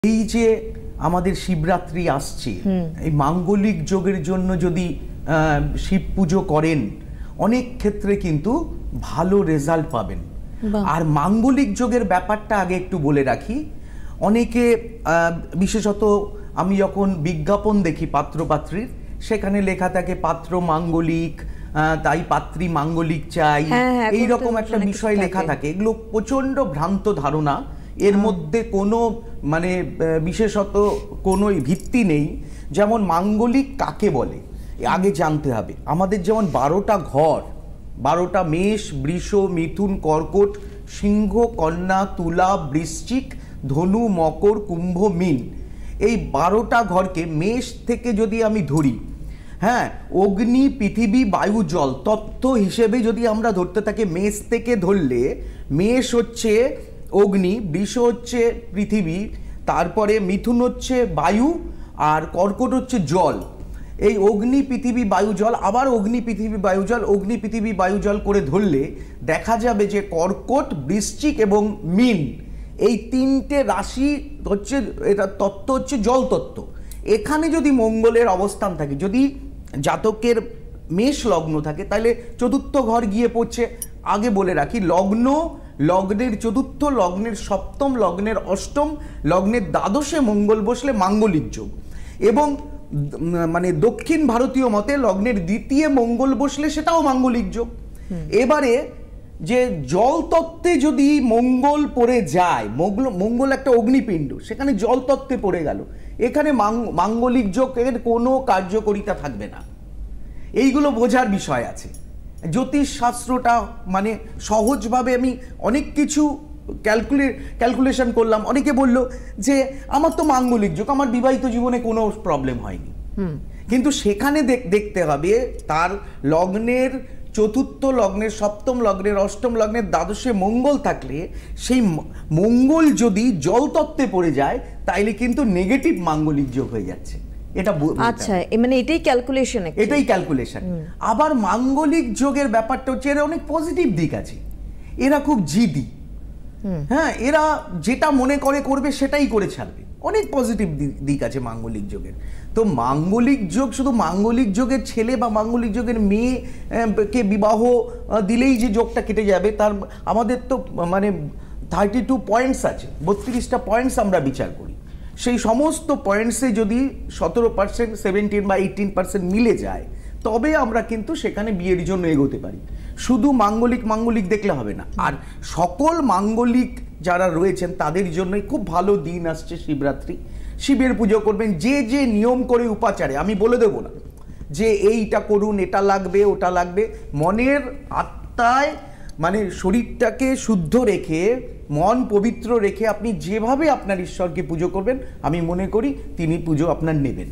এই যে আমাদের শিবরাত্রি আসছে, এই মাঙ্গলিক যোগের জন্য যদি শিব পুজো করেন অনেক ক্ষেত্রে কিন্তু ভালো রেজাল্ট পাবেন। আর মাঙ্গলিক যোগের ব্যাপারটা আগে একটু বলে রাখি, অনেকে বিশেষত আমি যখন বিজ্ঞাপন দেখি পাত্রপাত্রীর, সেখানে লেখা থাকে পাত্র মাঙ্গলিক, তাই পাত্রী মাঙ্গলিক চাই, এইরকম একটা বিষয় লেখা থাকে। এগুলো প্রচন্ড ভ্রান্ত ধারণা, এর মধ্যে কোনো মানে বিশেষত কোনো ভিত্তি নেই। যেমন মাঙ্গলিক কাকে বলে আগে জানতে হবে। আমাদের যেমন 12টা ঘর, 12টা মেষ, বৃষ, মিথুন, কর্কট, সিংহ, কন্যা, তুলা, বৃশ্চিক, ধনু, মকর, কুম্ভ, মীন, এই 12টা ঘরকে মেষ থেকে যদি আমি ধরি, হ্যাঁ, অগ্নি, পৃথিবী, বায়ু, জল তত্ত্ব হিসেবে যদি আমরা ধরতে থাকি, মেষ থেকে ধরলে মেষ হচ্ছে অগ্নি, বৃষ হচ্ছে পৃথিবী, তারপরে মিথুন হচ্ছে বায়ু, আর কর্কট হচ্ছে জল। এই অগ্নি, পৃথিবী, বায়ু, জল, আবার অগ্নি, পৃথিবী, বায়ু, জল, অগ্নি, পৃথিবী, বায়ু, জল করে ধরলে দেখা যাবে যে কর্কট, বৃশ্চিক এবং মীন এই তিনটে রাশি হচ্ছে, এটা তত্ত্ব হচ্ছে জল তত্ত্ব। এখানে যদি মঙ্গলের অবস্থান থাকে, যদি জাতকের মেষ লগ্ন থাকে, তাহলে চতুর্থ ঘর গিয়ে পড়ছে। আগে বলে রাখি, লগ্ন, লগ্নের চতুর্থ, লগ্নের সপ্তম, লগ্নের অষ্টম, লগ্নের দ্বাদশে মঙ্গল বসলে মাঙ্গলিক যোগ। এবং মানে দক্ষিণ ভারতীয় মতে লগ্নের দ্বিতীয় মঙ্গল বসলে সেটাও মাঙ্গলিক যোগ। এবারে যে জল তত্ত্বে যদি মঙ্গল পড়ে যায়, মঙ্গল একটা অগ্নিপিণ্ড, সেখানে জল তত্ত্বে পড়ে গেল, এখানে মাঙ্গলিক যোগের কোনো কার্যকারিতা থাকবে না। এইগুলো বোঝার বিষয় আছে। জ্যোতিষ শাস্ত্রটা মানে সহজভাবে আমি অনেক কিছু ক্যালকুলেশন করলাম। অনেকে বলল যে আমার তো মাঙ্গলিক যোগ, আমার বিবাহিত জীবনে কোনো প্রবলেম হয়নি। কিন্তু সেখানে দেখতে হবে তার লগ্নের চতুর্থ, লগ্নের সপ্তম, লগ্নের অষ্টম, লগ্নের দ্বাদশে মঙ্গল থাকলে সেই মঙ্গল যদি জল তত্ত্বে পড়ে যায়, তাইলে কিন্তু নেগেটিভ মাঙ্গলিক যোগ হয়ে যাচ্ছে। এটা আচ্ছা, মানে এটাই ক্যালকুলেশন, এটাই ক্যালকুলেশন। আবার মাঙ্গলিক যোগের ব্যাপারটা হচ্ছে এর অনেক পজিটিভ দিক আছে। এরা খুব জিদি, হ্যাঁ, এরা যেটা মনে করে করবে সেটাই করে ছাড়বে। অনেক পজিটিভ দিক আছে মাঙ্গলিক যোগের। তো মাঙ্গলিক যোগ শুধু মাঙ্গলিক যোগের ছেলে বা মাঙ্গলিক যোগের মেয়েকে বিবাহ দিলেই যে যোগটা কেটে যাবে, তার আমাদের তো মানে 32 পয়েন্টস আছে, 32টা পয়েন্টস আমরা বিচার করি। সেই সমস্ত পয়েন্টসে যদি 17%, 17 বা 18% মিলে যায়, তবে আমরা কিন্তু সেখানে বিয়ের জন্য এগোতে পারি। শুধু মাঙ্গলিক দেখলে হবে না। আর সকল মাঙ্গলিক যারা রয়েছেন তাদের জন্যই খুব ভালো দিন আসছে শিবরাত্রি। শিবের পুজো করবেন, যে যে নিয়ম করে উপাচারে, আমি বলে দেবো না যে এইটা করুন, এটা লাগবে, ওটা লাগবে। মনের আত্মায় মানে শরীরটাকে শুদ্ধ রেখে, মন পবিত্র রেখে আপনি যেভাবে আপনার ঈশ্বরকে পুজো করবেন, আমি মনে করি তিনি পুজো আপনার নেবেন।